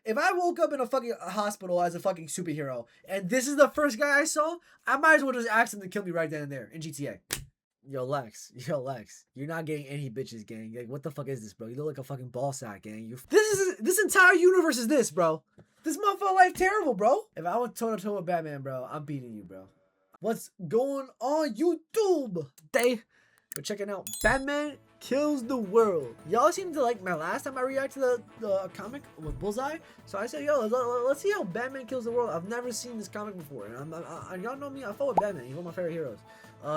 If I woke up in a fucking hospital as a fucking superhero, and this is the first guy I saw, I might as well just ask him to kill me right then and there in GTA. Yo, Lex. You're not getting any bitches, gang. Like, what the fuck is this, bro? You look like a fucking ball sack, gang. This entire universe is this, bro. This motherfucker life terrible, bro. If I went toe to toe with Batman, bro, I'm beating you, bro. What's going on YouTube? Today, we're checking out Batman Kills the World. Y'all seem to like my last time I reacted to the comic with Bullseye, so I said, yo, let's see how Batman Kills the World. I've never seen this comic before, and y'all know me. I follow Batman. He's one of my favorite heroes.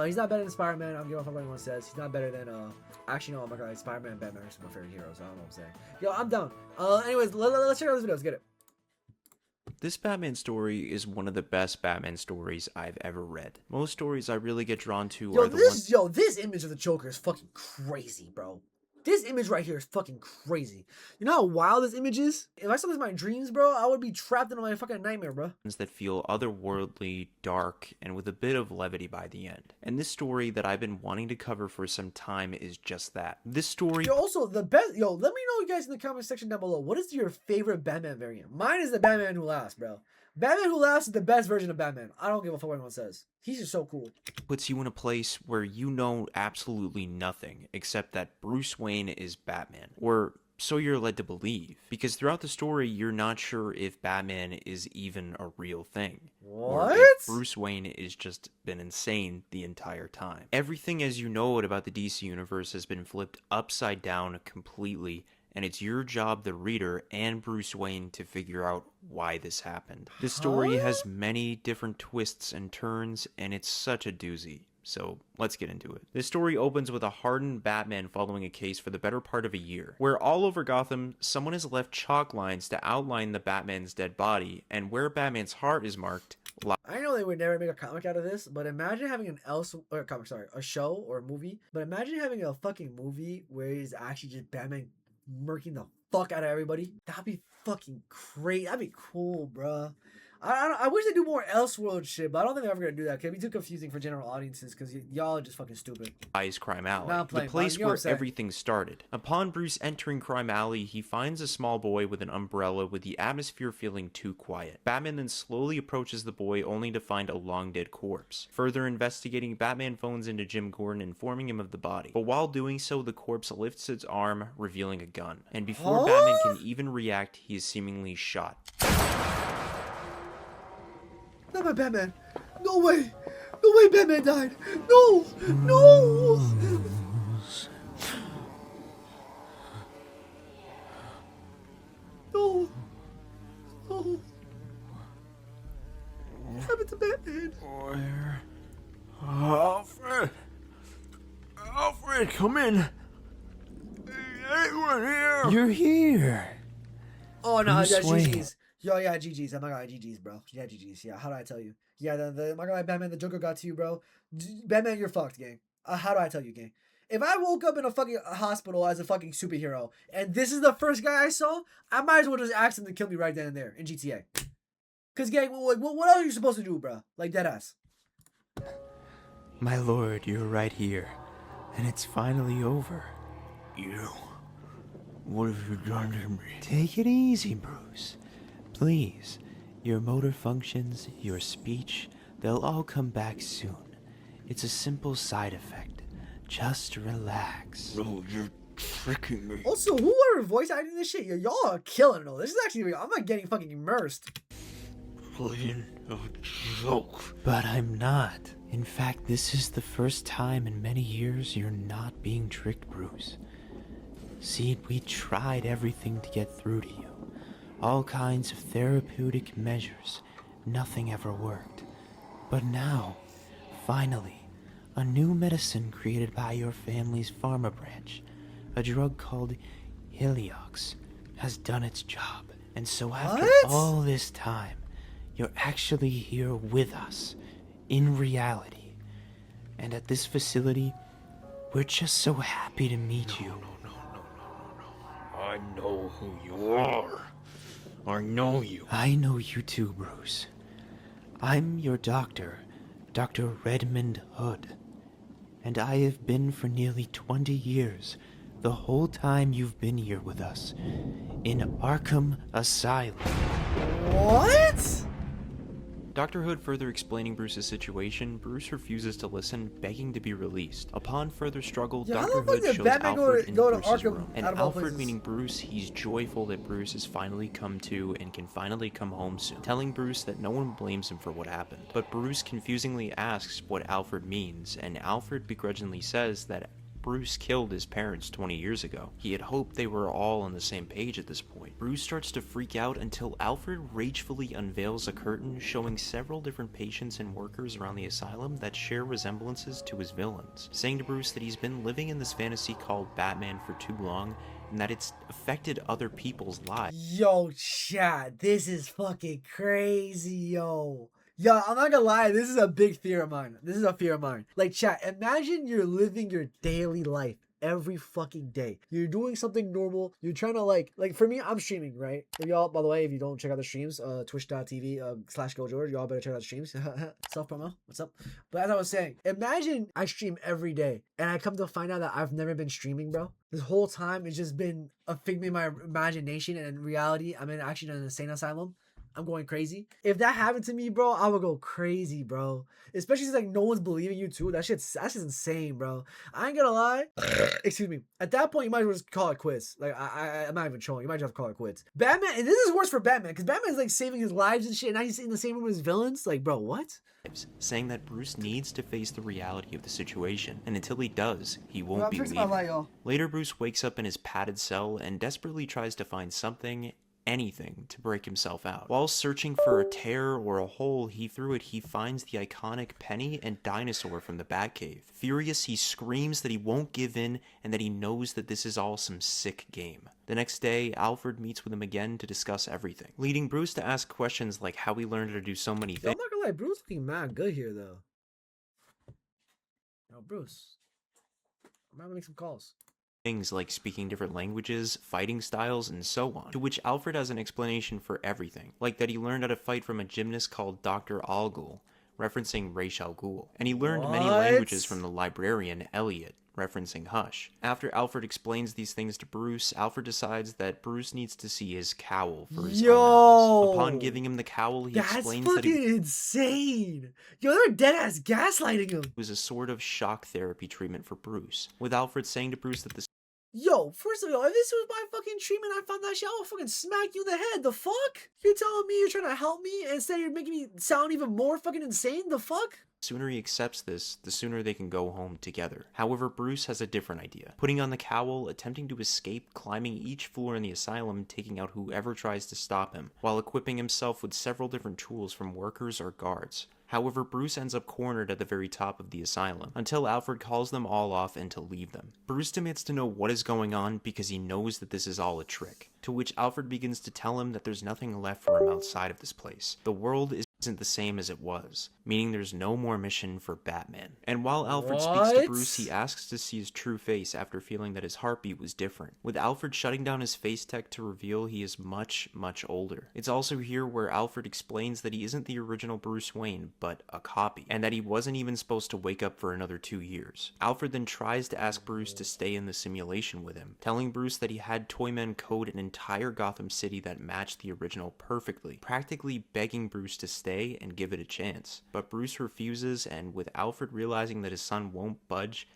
He's not better than Spider-Man. I don't give a fuck what anyone says. He's not better than actually no, oh my god, Spider-Man and Batman are my favorite heroes. I don't know what I'm saying. Yo, I'm down. Anyways, let's check out this video. Let's get it. This Batman story is one of the best Batman stories I've ever read. Most stories I really get drawn to are the ones... Yo, this image of the Joker is fucking crazy, bro. This image right here is fucking crazy. You know how wild this image is? If I saw this in my dreams, bro, I would be trapped in my fucking nightmare, bro. That feel otherworldly, dark, and with a bit of levity by the end. And this story that I've been wanting to cover for some time is just that. This story... Yo, also, the best... Yo, let me know, you guys, in the comment section down below. What is your favorite Batman variant? Mine is the Batman Who Laughs, bro. Batman Who Laughs is the best version of Batman. I don't give a fuck what anyone says. He's just so cool. Puts you in a place where you know absolutely nothing except that Bruce Wayne is Batman. Or so you're led to believe. Because throughout the story, you're not sure if Batman is even a real thing. What? Or if Bruce Wayne is just been insane the entire time. Everything as you know it about the DC Universe has been flipped upside down completely, and it's your job, the reader, and Bruce Wayne to figure out why this happened. This story has many different twists and turns, and it's such a doozy. So let's get into it. This story opens with a hardened Batman following a case for the better part of a year, where all over Gotham, someone has left chalk lines to outline the Batman's dead body, and where Batman's heart is marked. I know they would never make a comic out of this, but imagine having a show or a movie. But imagine having a fucking movie where it's actually just Batman murking the fuck out of everybody. That'd be fucking crazy. That'd be cool, bruh. I wish they do more Elseworld shit, but I don't think they're ever gonna do that. It could be too confusing for general audiences because y'all are just fucking stupid. Crime Alley, the place where everything started. Upon Bruce entering Crime Alley, he finds a small boy with an umbrella with the atmosphere feeling too quiet. Batman then slowly approaches the boy only to find a long dead corpse. Further investigating, Batman phones into Jim Gordon informing him of the body. But while doing so, the corpse lifts its arm, revealing a gun. And before Batman can even react, he is seemingly shot. Not my Batman. No way. No way Batman died. No. No. No. No. What happened to Batman? Where? Alfred! Alfred, come in! Anyone here? You're here! Oh, no, yeah, GG's. Yo, yeah, GG's. I'm not gonna GG's, bro. Yeah, GG's. Yeah, how do I tell you? Yeah, my guy Batman, the Joker got to you, bro. Batman, you're fucked, gang. How do I tell you, gang? If I woke up in a fucking hospital as a fucking superhero, and this is the first guy I saw, I might as well just ask him to kill me right then and there in GTA. Cause, gang, what else are you supposed to do, bro? Like, deadass. My lord, you're right here. And it's finally over. You. What have you done to me? Take it easy, Bruce. Please. Your motor functions, your speech, they'll all come back soon. It's a simple side effect. Just relax. No, you're tricking me. Also, who are voice acting this shit? Y'all are killing it all. This is actually, I'm not getting fucking immersed. Playing a joke. But I'm not. In fact, this is the first time in many years you're not being tricked, Bruce. See, we tried everything to get through to you. All kinds of therapeutic measures. Nothing ever worked. But now, finally, a new medicine created by your family's pharma branch, a drug called Heliox, has done its job. And so after all this time, you're actually here with us, in reality. And at this facility, we're just so happy to meet you. No. I know who you are. I know you. I know you too, Bruce. I'm your doctor, Dr. Redmond Hood. And I have been for nearly 20 years, the whole time you've been here with us, in Arkham Asylum. What? Dr. Hood further explaining Bruce's situation, Bruce refuses to listen, begging to be released. Upon further struggle, Yeah, how Dr. the fuck Hood did shows Batman Alfred in go to Bruce's Arkham room. And out of all Alfred, places? meaning Bruce, he's joyful that Bruce has finally come to and can finally come home soon, telling Bruce that no one blames him for what happened. But Bruce confusingly asks what Alfred means, and Alfred begrudgingly says that Bruce killed his parents 20 years ago. He had hoped they were all on the same page at this point. Bruce starts to freak out until Alfred ragefully unveils a curtain showing several different patients and workers around the asylum that share resemblances to his villains, saying to Bruce that he's been living in this fantasy called Batman for too long and that it's affected other people's lives. Yo, chat, this is fucking crazy, yo. Yo, I'm not gonna lie, this is a big fear of mine. This is a fear of mine. Like, chat, imagine you're living your daily life every fucking day. You're doing something normal. You're trying to like for me, I'm streaming, right? If y'all, by the way, if you don't check out the streams, twitch.tv/Gojxrd, y'all better check out the streams. Self promo, what's up? But as I was saying, imagine I stream every day and I come to find out that I've never been streaming, bro. This whole time it's just been a figment of my imagination, and in reality, I'm actually in an insane asylum. I'm going crazy. If that happened to me, bro, I would go crazy, bro. Especially since like no one's believing you too. That's just insane, bro. I ain't gonna lie. Excuse me. At that point, you might as well just call it quits. Like I'm not even trolling. You might just have to call it quits. Batman, and this is worse for Batman because Batman's like saving his lives and shit. And now he's in the same room as villains. Like, bro, what? Saying that Bruce needs to face the reality of the situation, and until he does, he won't I'm be fixing leaving. my light, y'all. Later, Bruce wakes up in his padded cell and desperately tries to find anything to break himself out. While searching for a tear or a hole, he finds the iconic Penny and Dinosaur from the Batcave. Furious, he screams that he won't give in and that he knows that this is all some sick game. The next day, Alfred meets with him again to discuss everything, leading Bruce to ask questions like how he learned to do so many Yo, things. I'm not gonna lie, Bruce looking mad good here though. Yo, Bruce, I'm gonna make some calls. Things like speaking different languages, fighting styles, and so on, to which Alfred has an explanation for everything, like that he learned how to fight from a gymnast called Dr. Al Ghul, referencing Ra's al Ghul, and he learned many languages from the librarian Elliot, referencing Hush. After Alfred explains these things to Bruce, Alfred decides that Bruce needs to see his cowl for his own eyes. Upon giving him the cowl, he explains that That's fucking insane. Yo, they're dead ass gaslighting him. it was a sort of shock therapy treatment for Bruce, with Alfred saying to Bruce that the Yo, first of all, if this was my fucking treatment, I found that shit, I would fucking smack you in the head. The fuck? You're telling me you're trying to help me, and instead you're making me sound even more fucking insane? The fuck? sooner he accepts this, the sooner they can go home together. However, Bruce has a different idea. Putting on the cowl, attempting to escape, climbing each floor in the asylum, taking out whoever tries to stop him, while equipping himself with several different tools from workers or guards. However, Bruce ends up cornered at the very top of the asylum, until Alfred calls them all off and to leave them. Bruce demands to know what is going on because he knows that this is all a trick, to which Alfred begins to tell him that there's nothing left for him outside of this place. The world isn't the same as it was, meaning there's no more mission for Batman. And while Alfred speaks to Bruce, he asks to see his true face after feeling that his heartbeat was different, with Alfred shutting down his face tech to reveal he is much, much older. It's also here where Alfred explains that he isn't the original Bruce Wayne, but a copy, and that he wasn't even supposed to wake up for another 2 years. Alfred then tries to ask Bruce to stay in the simulation with him, telling Bruce that he had Toyman code an entire Gotham City that matched the original perfectly, practically begging Bruce to stay and give it a chance. But Bruce refuses, and with Alfred realizing that his son won't budge,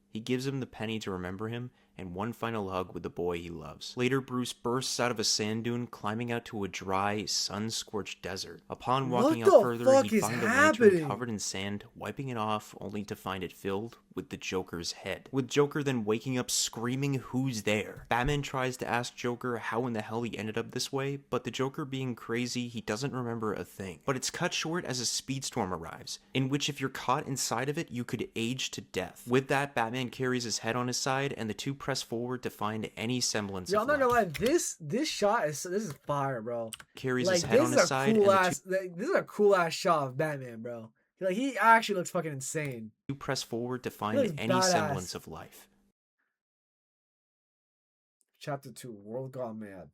he gives him the penny to remember him and one final hug with the boy he loves. Later, Bruce bursts out of a sand dune, climbing out to a dry, sun-scorched desert. Upon walking out further, he finds a lantern covered in sand, wiping it off, only to find it filled with the Joker's head. With Joker then waking up screaming, "Who's there?" Batman tries to ask Joker how in the hell he ended up this way, but the Joker being crazy, he doesn't remember a thing. But it's cut short as a speedstorm arrives, in which if you're caught inside of it, you could age to death. With that, Batman carries his head on his side, and the two press forward to find any semblance of life. I'm not gonna lie, this shot this is fire, bro. Carries his head on his side, this is a cool ass shot of Batman, bro. Like, he actually looks fucking insane. You press forward to find any semblance of life. Chapter 2, World Gone Mad.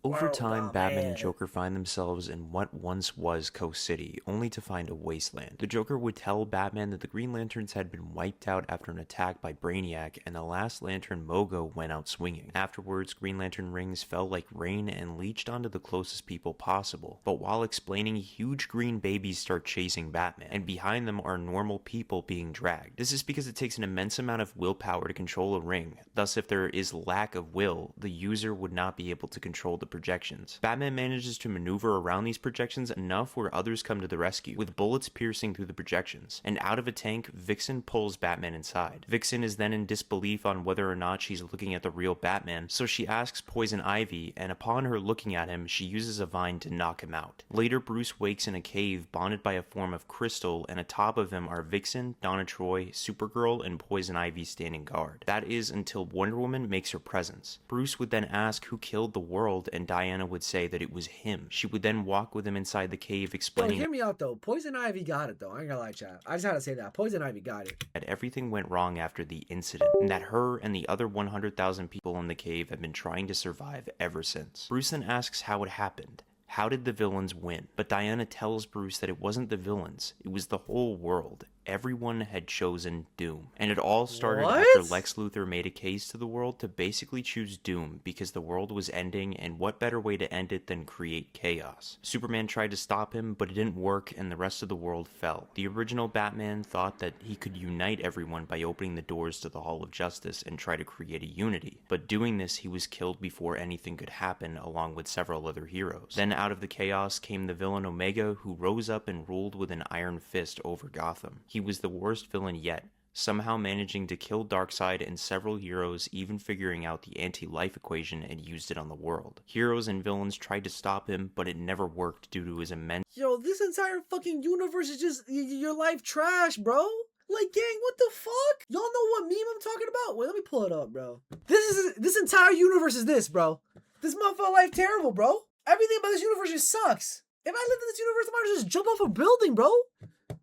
Over World time, Batman and dominated. Joker find themselves in what once was Coast City, only to find a wasteland. The Joker would tell Batman that the Green Lanterns had been wiped out after an attack by Brainiac, and the last Lantern, Mogo, went out swinging. Afterwards, Green Lantern rings fell like rain and leached onto the closest people possible. But while explaining, huge green babies start chasing Batman, and behind them are normal people being dragged. This is because it takes an immense amount of willpower to control a ring. Thus, if there is lack of will, the user would not be able to control the projections. Batman manages to maneuver around these projections enough where others come to the rescue, with bullets piercing through the projections. And out of a tank, Vixen pulls Batman inside. Vixen is then in disbelief on whether or not she's looking at the real Batman, so she asks Poison Ivy, and upon her looking at him, she uses a vine to knock him out. Later, Bruce wakes in a cave bonded by a form of crystal, and atop of him are Vixen, Donna Troy, Supergirl, and Poison Ivy standing guard. That is until Wonder Woman makes her presence. Bruce would then ask who killed the world, and Diana would say that it was him. She would then walk with him inside the cave, Yo, explaining hear me out though. Poison Ivy got it though. I ain't gonna lie, chat. I just had to say that. Poison Ivy got it. that everything went wrong after the incident, and that her and the other 100,000 people in the cave have been trying to survive ever since. Bruce then asks how it happened. How did the villains win? But Diana tells Bruce that it wasn't the villains, it was the whole world. Everyone had chosen Doom. And it all started after Lex Luthor made a case to the world to basically choose Doom because the world was ending, and what better way to end it than create chaos? Superman tried to stop him, but it didn't work and the rest of the world fell. The original Batman thought that he could unite everyone by opening the doors to the Hall of Justice and try to create a unity. But doing this, he was killed before anything could happen, along with several other heroes. Then out of the chaos came the villain Omega, who rose up and ruled with an iron fist over Gotham. He was the worst villain yet, somehow managing to kill Darkseid and several heroes, even figuring out the anti-life equation and used it on the world. Heroes and villains tried to stop him, but it never worked due to his immense— Yo, this entire fucking universe is just your life trash, bro. Like, gang, what the fuck? Y'all know what meme I'm talking about? Wait, let me pull it up, bro. This entire universe is this, bro. This motherfucker life terrible, bro. Everything about this universe just sucks. If I lived in this universe, I might just jump off a building, bro.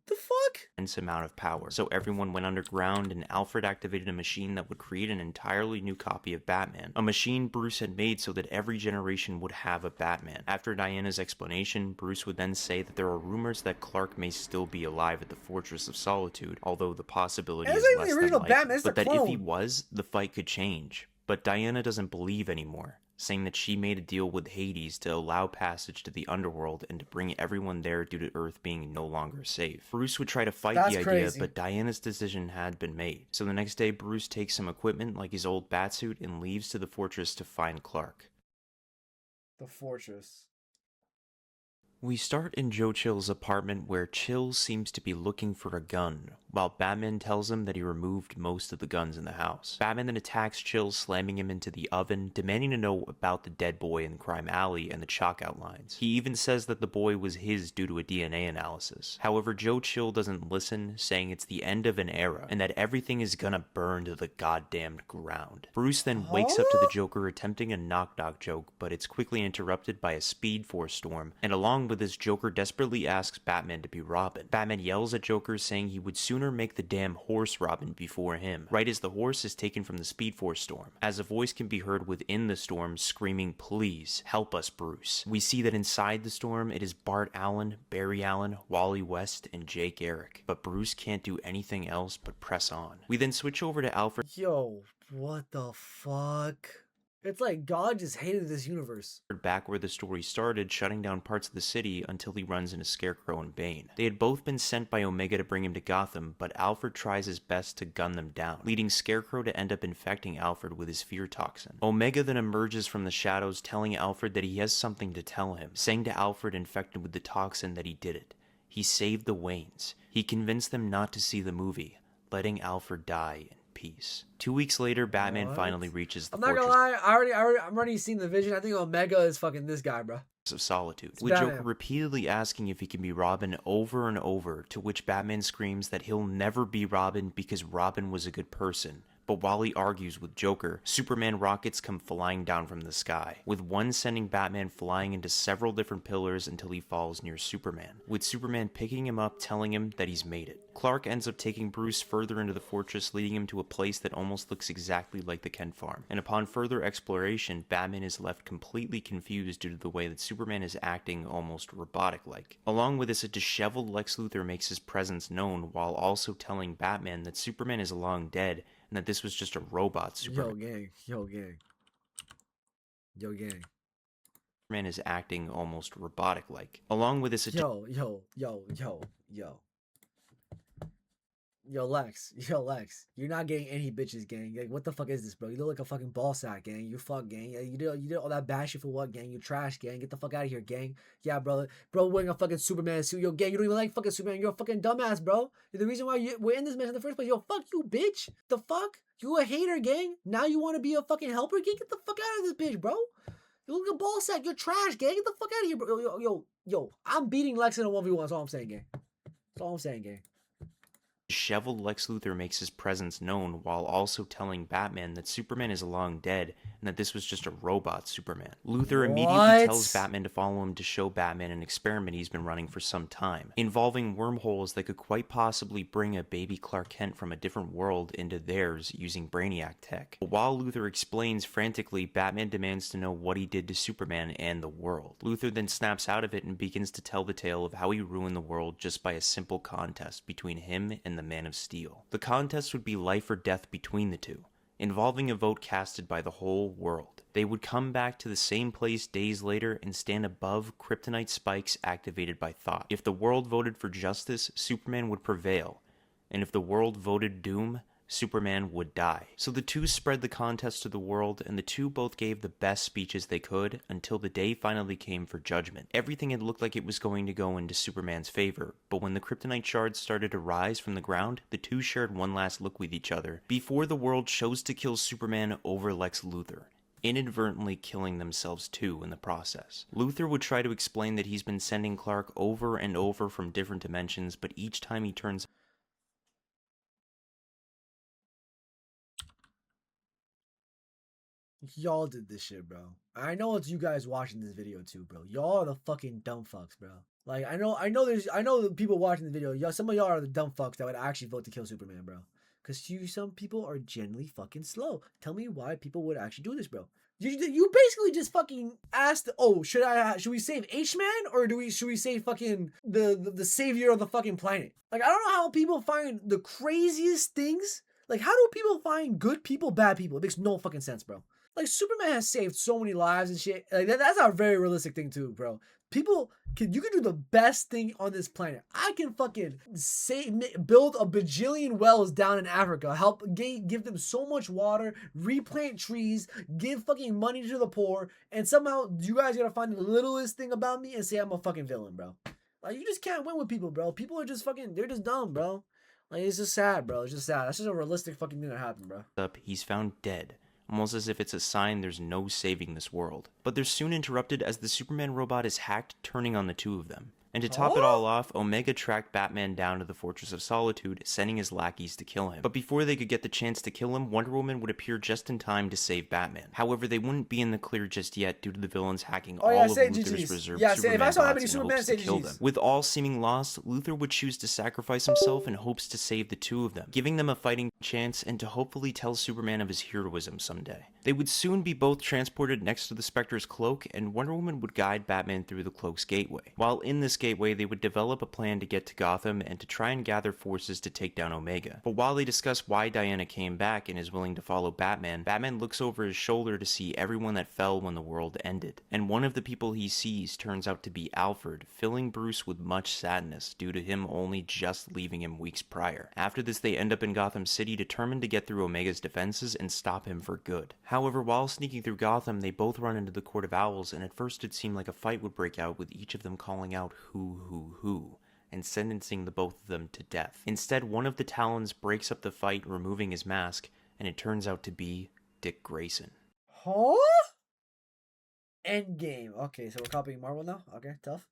The fuck? immense amount of power. So everyone went underground, and Alfred activated a machine that would create an entirely new copy of Batman. A machine Bruce had made so that every generation would have a Batman. After Diana's explanation, Bruce would then say that there are rumors that Clark may still be alive at the Fortress of Solitude, although the possibility is less the original than Batman, likely. it's But the that if he clone. was, the fight could change. But Diana doesn't believe anymore, saying that she made a deal with Hades to allow passage to the underworld and to bring everyone there due to Earth being no longer safe. Bruce would try to fight That's the idea, crazy. but Diana's decision had been made. So the next day, Bruce takes some equipment like his old batsuit and leaves to the fortress to find Clark. The fortress. We start in Joe Chill's apartment, where Chill seems to be looking for a gun, while Batman tells him that he removed most of the guns in the house. Batman then attacks Chill, slamming him into the oven, demanding to know about the dead boy in Crime Alley and the chalk outlines. He even says that the boy was his due to a DNA analysis. However, Joe Chill doesn't listen, saying it's the end of an era, and that everything is gonna burn to the goddamned ground. Bruce then wakes up to the Joker attempting a knock-knock joke, but it's quickly interrupted by a Speed Force storm, and along with this, Joker desperately asks Batman to be Robin. Batman yells at Joker, saying he would sooner make the damn horse Robin before him, right as the horse is taken from the Speed Force storm, as a voice can be heard within the storm screaming, "Please, help us, Bruce." We see that inside the storm, it is Bart Allen, Barry Allen, Wally West, and Jake Eric, but Bruce can't do anything else but press on. We then switch over to Alfred Yo, what the fuck? It's like God just hated this universe. back where the story started, shutting down parts of the city until he runs into Scarecrow and Bane. They had both been sent by Omega to bring him to Gotham, but Alfred tries his best to gun them down, leading Scarecrow to end up infecting Alfred with his fear toxin. Omega then emerges from the shadows, telling Alfred that he has something to tell him, saying to Alfred infected with the toxin that he did it. He saved the Waynes. He convinced them not to see the movie, letting Alfred die in peace. 2 weeks later, Batman What? finally reaches the I'm not fortress gonna lie, I'm already seeing the vision. I think Omega is fucking this guy, bro. of Solitude, It's with Joker Batman. repeatedly asking if he can be Robin over and over, to which Batman screams that he'll never be Robin because Robin was a good person, But while he argues with Joker, Superman rockets come flying down from the sky, with one sending Batman flying into several different pillars until he falls near Superman, with Superman picking him up, telling him that he's made it. Clark ends up taking Bruce further into the fortress, leading him to a place that almost looks exactly like the Kent farm. And upon further exploration, Batman is left completely confused due to the way that Superman is acting almost robotic-like. Along with this, a disheveled Lex Luthor makes his presence known while also telling Batman that Superman is long dead and that this was just a robot Superman. Yo, gang. Superman is acting almost robotic-like. Along with this, Yo, Lex. You're not getting any bitches, gang. Like, what the fuck is this, bro? You look like a fucking ball sack, gang. You fuck, gang. You did all that bad shit for what, gang? You trash, gang. Get the fuck out of here, gang. Yeah, bro. Bro, wearing a fucking Superman suit. Yo, gang, you don't even like fucking Superman. You're a fucking dumbass, bro. You're the reason why we're in this mess in the first place. Yo, fuck you, bitch. The fuck? You a hater, gang. Now you want to be a fucking helper, gang? Get the fuck out of this bitch, bro. You look like a ball sack. You're trash, gang. Get the fuck out of here, bro. Yo. I'm beating Lex in a 1v1. That's all I'm saying, gang. That's all I'm saying, gang. disheveled Lex Luthor makes his presence known while also telling Batman that Superman is long dead and that this was just a robot Superman. Luthor immediately tells Batman to follow him to show Batman an experiment he's been running for some time, involving wormholes that could quite possibly bring a baby Clark Kent from a different world into theirs using Brainiac tech. But while Luthor explains frantically, Batman demands to know what he did to Superman and the world. Luthor then snaps out of it and begins to tell the tale of how he ruined the world just by a simple contest between him and the Man of Steel. The contest would be life or death between the two, involving a vote casted by the whole world. They would come back to the same place days later and stand above kryptonite spikes activated by thought. If the world voted for justice, Superman would prevail, and if the world voted doom, Superman would die. So the two spread the contest to the world, and the two both gave the best speeches they could until the day finally came for judgment. Everything had looked like it was going to go into Superman's favor, but when the kryptonite shards started to rise from the ground, the two shared one last look with each other before the world chose to kill Superman over Lex Luthor, inadvertently killing themselves too in the process. Luthor would try to explain that he's been sending Clark over and over from different dimensions, but each time he turns Y'all did this shit, bro. I know it's you guys watching this video too, bro. Y'all are the fucking dumb fucks, bro. Like, I know the people watching the video. Y'all, some of y'all are the dumb fucks that would actually vote to kill Superman, bro. Cause some people are genuinely fucking slow. Tell me why people would actually do this, bro. You basically just fucking asked, oh, should we save H-Man or should we save fucking the savior of the fucking planet? Like, I don't know how people find the craziest things. Like, how do people find good people, bad people? It makes no fucking sense, bro. Like, Superman has saved so many lives and shit. Like, that's a very realistic thing too, bro. You can do the best thing on this planet. I can fucking build a bajillion wells down in Africa, give them so much water, replant trees, give fucking money to the poor, and somehow you guys gotta find the littlest thing about me and say I'm a fucking villain, bro. Like, you just can't win with people, bro. People are just fucking, they're just dumb, bro. Like, it's just sad, bro. It's just sad. That's just a realistic fucking thing that happened, bro. He's found dead, almost as if it's a sign there's no saving this world. But they're soon interrupted as the Superman robot is hacked, turning on the two of them. And to top it all off, Omega tracked Batman down to the Fortress of Solitude, sending his lackeys to kill him. But before they could get the chance to kill him, Wonder Woman would appear just in time to save Batman. However, they wouldn't be in the clear just yet due to the villains hacking all of Luthor's reserved Superman bots in hopes to kill them. With all seeming lost, Luthor would choose to sacrifice himself in hopes to save the two of them, giving them a fighting chance and to hopefully tell Superman of his heroism someday. They would soon be both transported next to the Spectre's cloak, and Wonder Woman would guide Batman through the cloak's gateway. While in this gateway, they would develop a plan to get to Gotham and to try and gather forces to take down Omega. But while they discuss why Diana came back and is willing to follow Batman, Batman looks over his shoulder to see everyone that fell when the world ended. And one of the people he sees turns out to be Alfred, filling Bruce with much sadness due to him only just leaving him weeks prior. After this, they end up in Gotham City, determined to get through Omega's defenses and stop him for good. However, while sneaking through Gotham, they both run into the Court of Owls, and at first it seemed like a fight would break out with each of them calling out who, and sentencing the both of them to death. Instead, one of the Talons breaks up the fight, removing his mask, and it turns out to be Dick Grayson. Huh? Endgame. Okay, so we're copying Marvel now? Okay, tough.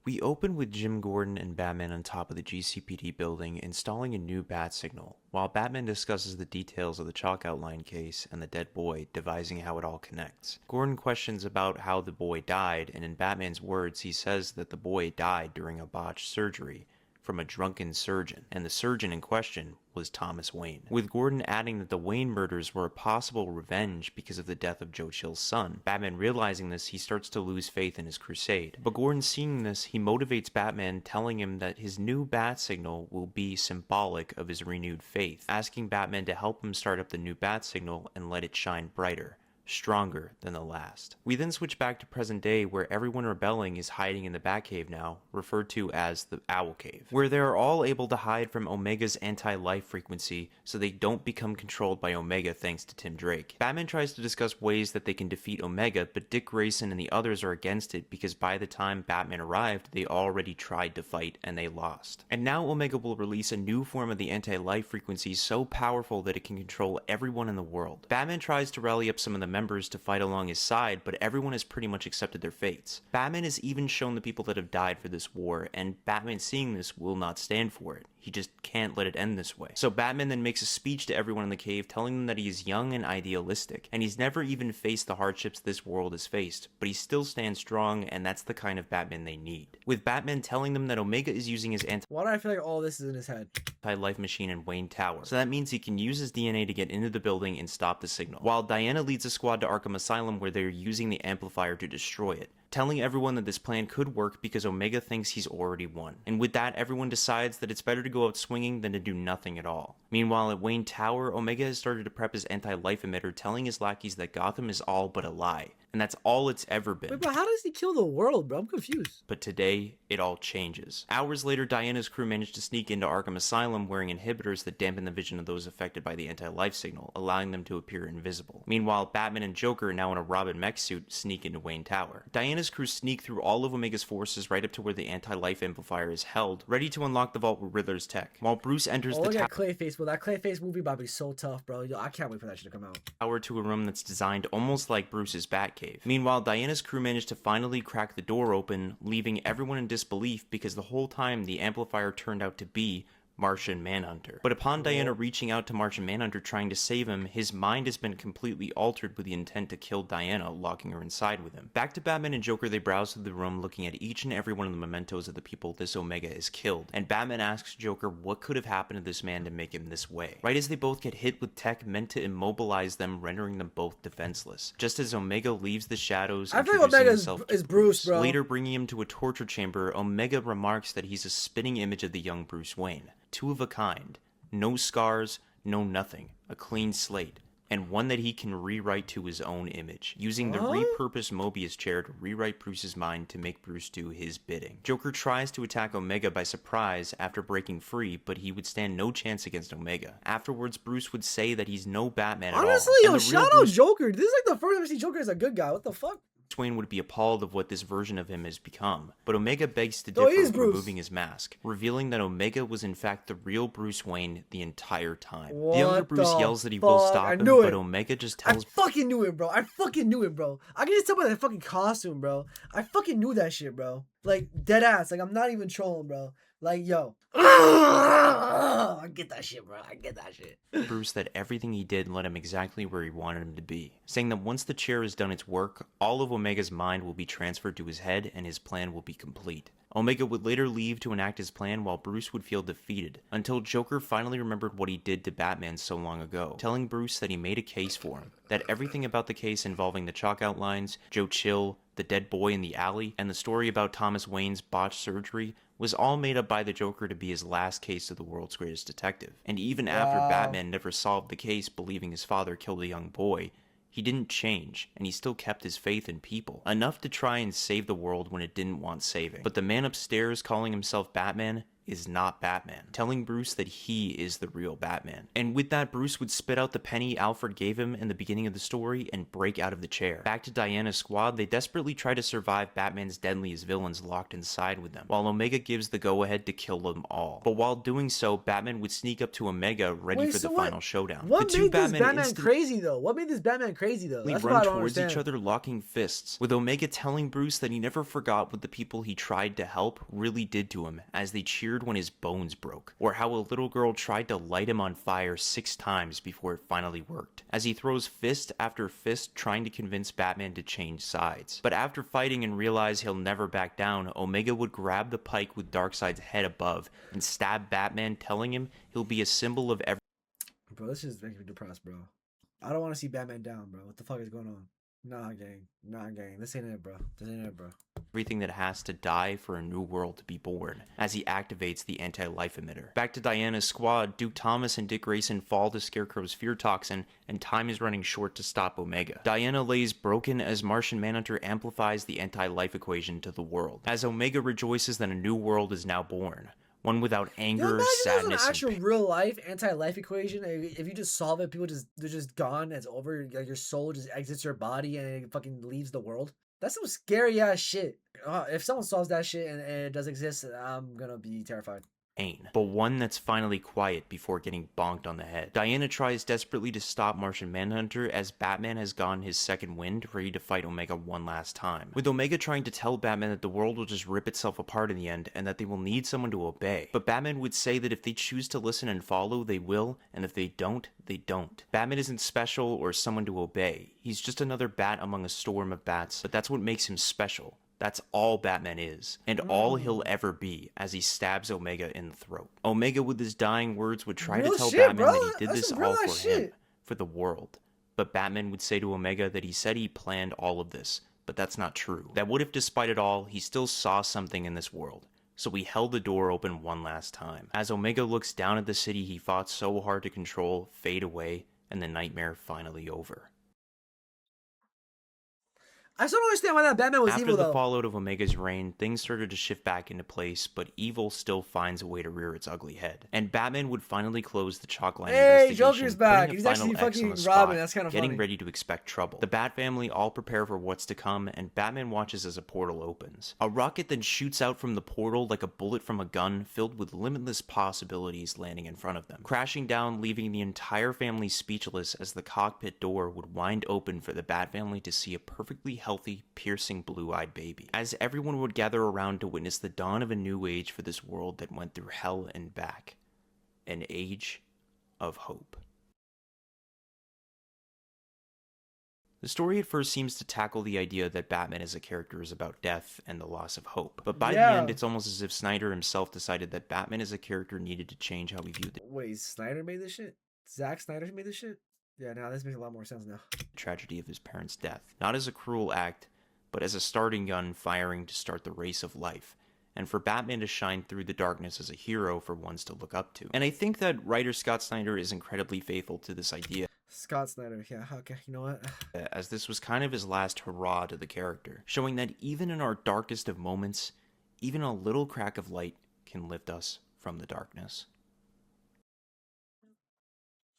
We open with Jim Gordon and Batman on top of the GCPD building installing a new bat signal, while Batman discusses the details of the chalk outline case and the dead boy, devising how it all connects. Gordon questions about how the boy died, and in Batman's words he says that the boy died during a botched surgery from a drunken surgeon, and the surgeon in question was Thomas Wayne, with Gordon adding that the Wayne murders were a possible revenge because of the death of Joe Chill's son. Batman realizing this, he starts to lose faith in his crusade. But Gordon seeing this, he motivates Batman, telling him that his new bat signal will be symbolic of his renewed faith, asking Batman to help him start up the new bat signal and let it shine brighter, stronger than the last. We then switch back to present day where everyone rebelling is hiding in the Batcave now, referred to as the Owl Cave, where they are all able to hide from Omega's anti-life frequency so they don't become controlled by Omega thanks to Tim Drake. Batman tries to discuss ways that they can defeat Omega, but Dick Grayson and the others are against it because by the time Batman arrived, they already tried to fight and they lost. And now Omega will release a new form of the anti-life frequency so powerful that it can control everyone in the world. Batman tries to rally up some of the members to fight along his side, but everyone has pretty much accepted their fates. Batman has even shown the people that have died for this war, and Batman seeing this will not stand for it. He just can't let it end this way. So Batman then makes a speech to everyone in the cave telling them that he is young and idealistic, and he's never even faced the hardships this world has faced, but he still stands strong, and that's the kind of Batman they need. With Batman telling them that Omega is using his Why do I feel like all this is in his head? anti-life machine in Wayne Tower, so that means he can use his DNA to get into the building and stop the signal, while Diana leads a squad to Arkham Asylum where they're using the amplifier to destroy it, telling everyone that this plan could work because Omega thinks he's already won. And with that, everyone decides that it's better to go out swinging than to do nothing at all. Meanwhile, at Wayne Tower, Omega has started to prep his anti-life emitter, telling his lackeys that Gotham is all but a lie, and that's all it's ever been. Wait, but how does he kill the world, bro? I'm confused. But today, it all changes. Hours later, Diana's crew managed to sneak into Arkham Asylum wearing inhibitors that dampen the vision of those affected by the anti-life signal, allowing them to appear invisible. Meanwhile, Batman and Joker, now in a Robin mech suit, sneak into Wayne Tower. Diana's crew sneak through all of Omega's forces right up to where the anti-life amplifier is held, ready to unlock the vault with Riddler's tech. While Bruce enters the look at Clayface, bro. That Clayface movie about to be so tough, bro. Yo, I can't wait for that shit to come out. tower to a room that's designed almost like Bruce's Batcave. Meanwhile, Diana's crew managed to finally crack the door open, leaving everyone in disbelief because the whole time the amplifier turned out to be Martian Manhunter. But upon Diana reaching out to Martian Manhunter trying to save him, his mind has been completely altered with the intent to kill Diana, locking her inside with him. Back to Batman and Joker, they browse through the room looking at each and every one of the mementos of the people this Omega has killed, and Batman asks Joker what could have happened to this man to make him this way, right as they both get hit with tech meant to immobilize them, rendering them both defenseless. Just as Omega leaves the shadows, I think Omega is Bruce, bro. Later bringing him to a torture chamber, Omega remarks that he's a spitting image of the young Bruce Wayne. Two of a kind, no scars, no nothing, a clean slate, and one that he can rewrite to his own image, using the repurposed Mobius chair to rewrite Bruce's mind to make Bruce do his bidding. Joker tries to attack Omega by surprise after breaking free, but he would stand no chance against Omega. Afterwards, Bruce would say that he's no Batman at all. Honestly, yo, shout out Joker. This is like the first time I see Joker as a good guy. What the fuck? Wayne would be appalled of what this version of him has become, but Omega begs to differ, removing his mask, revealing that Omega was in fact the real Bruce Wayne the entire time. The younger Bruce yells that he will stop him, but Omega just tells... I fucking knew it, bro. I fucking knew it, bro. I can just tell by that fucking costume, bro. I fucking knew that shit, bro. Like, dead ass. Like, I'm not even trolling, bro. Like, yo. I get that shit, bro. I get that shit. Bruce that everything he did led him exactly where he wanted him to be, saying that once the chair has done its work, all of Omega's mind will be transferred to his head and his plan will be complete. Omega would later leave to enact his plan while Bruce would feel defeated, until Joker finally remembered what he did to Batman so long ago, telling Bruce that he made a case for him, that everything about the case involving the chalk outlines, Joe Chill, the dead boy in the alley, and the story about Thomas Wayne's botched surgery was all made up by the Joker to be his last case of the world's greatest detective. And even after Batman never solved the case, believing his father killed a young boy, he didn't change, and he still kept his faith in people, enough to try and save the world when it didn't want saving. But the man upstairs calling himself Batman is not Batman, telling Bruce that he is the real Batman. And with that, Bruce would spit out the penny Alfred gave him in the beginning of the story and break out of the chair. Back to Diana's squad, they desperately try to survive Batman's deadliest villains locked inside with them, while Omega gives the go-ahead to kill them all. But while doing so, Batman would sneak up to Omega ready for the final showdown. What the made this Batman crazy though? What made this Batman crazy though? That's what I don't towards understand. each other, locking fists, with Omega telling Bruce that he never forgot what the people he tried to help really did to him as they cheered when his bones broke, or how a little girl tried to light him on fire 6 times before it finally worked, as he throws fist after fist trying to convince Batman to change sides. But after fighting and realize he'll never back down, Omega would grab the pike with Darkseid's head above and stab Batman, telling him he'll be a symbol of every— Bro, this is making me depressed, bro. I don't want to see Batman down, bro. What the fuck is going on? Nah, gang. Nah, gang. This ain't it, bro. This ain't it, bro. everything that has to die for a new world to be born, as he activates the anti-life emitter. Back to Diana's squad, Duke Thomas and Dick Grayson fall to Scarecrow's fear toxin, and time is running short to stop Omega. Diana lays broken as Martian Manhunter amplifies the anti-life equation to the world, as Omega rejoices that a new world is now born. One without anger, sadness, an actual real life anti-life equation. If you just solve it, they're just gone. It's over. Like your soul just exits your body and it fucking leaves the world. That's some scary ass shit. If someone solves that shit and it does exist, I'm gonna be terrified. But one that's finally quiet before getting bonked on the head. Diana tries desperately to stop Martian Manhunter as Batman has gotten his second wind, ready to fight Omega one last time, with Omega trying to tell Batman that the world will just rip itself apart in the end and that they will need someone to obey. But Batman would say that if they choose to listen and follow, they will, and if they don't, they don't. Batman isn't special or someone to obey. He's just another bat among a storm of bats, but that's what makes him special. That's all Batman is, and all he'll ever be, as he stabs Omega in the throat. Omega, with his dying words, would try to tell Batman that he did this all for him, for the world. But Batman would say to Omega that he said he planned all of this, but that's not true. That what if, despite it all, he still saw something in this world? So he held the door open one last time. As Omega looks down at the city he fought so hard to control fade away, and the nightmare finally over. I still don't understand why that Batman was evil, though. After the fallout of Omega's reign, things started to shift back into place, but evil still finds a way to rear its ugly head. And Batman would finally close the Chalkline investigation, Joker's back. He's putting a actually final X fucking on the Robin. spot, That's kind of funny. getting ready to expect trouble. The Bat family all prepare for what's to come, and Batman watches as a portal opens. A rocket then shoots out from the portal like a bullet from a gun, filled with limitless possibilities landing in front of them, crashing down, leaving the entire family speechless as the cockpit door would wind open for the Bat family to see a perfectly healthy, piercing blue-eyed baby, as everyone would gather around to witness the dawn of a new age for this world that went through hell and back. An age of hope. The story at first seems to tackle the idea that Batman as a character is about death and the loss of hope, but by the end it's almost as if Snyder himself decided that Batman as a character needed to change how we viewed it. Wait, Snyder made this shit? Zack Snyder made this shit? Yeah, now this makes a lot more sense now. The tragedy of his parents' death, not as a cruel act, but as a starting gun firing to start the race of life, and for Batman to shine through the darkness as a hero for ones to look up to. And I think that writer Scott Snyder is incredibly faithful to this idea. Scott Snyder, yeah, okay, you know what? As this was kind of his last hurrah to the character, showing that even in our darkest of moments, even a little crack of light can lift us from the darkness.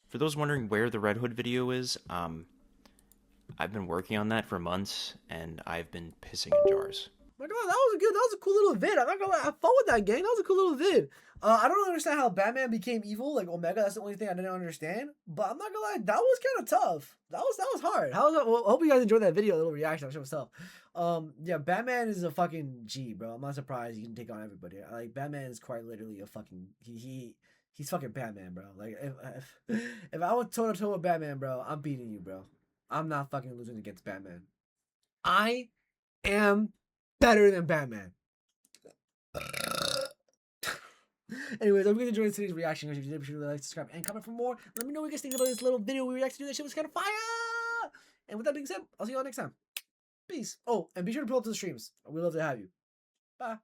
For those wondering where the Red Hood video is, I've been working on that for months, and I've been pissing in jars. My God, that was a cool little vid. I'm not gonna lie, I fought with that, gang. That was a cool little vid. I don't understand how Batman became evil, like Omega. That's the only thing I didn't understand. But I'm not gonna lie, that was kind of tough. That was hard. Well, I hope you guys enjoyed that video, a little reaction. I'm sure it was tough. Yeah, Batman is a fucking G, bro. I'm not surprised he can take on everybody. Like Batman is quite literally a fucking he's fucking Batman, bro. Like if I was toe to toe with Batman, bro, I'm beating you, bro. I'm not fucking losing against Batman. I am better than Batman. Anyways, I'm going to enjoy today's reaction. If you did, be sure to like, subscribe, and comment for more. Let me know what you guys think about this little video we reacted to. That shit was kind of fire. And with that being said, I'll see you all next time. Peace. Oh, and be sure to pull up to the streams. We love to have you. Bye.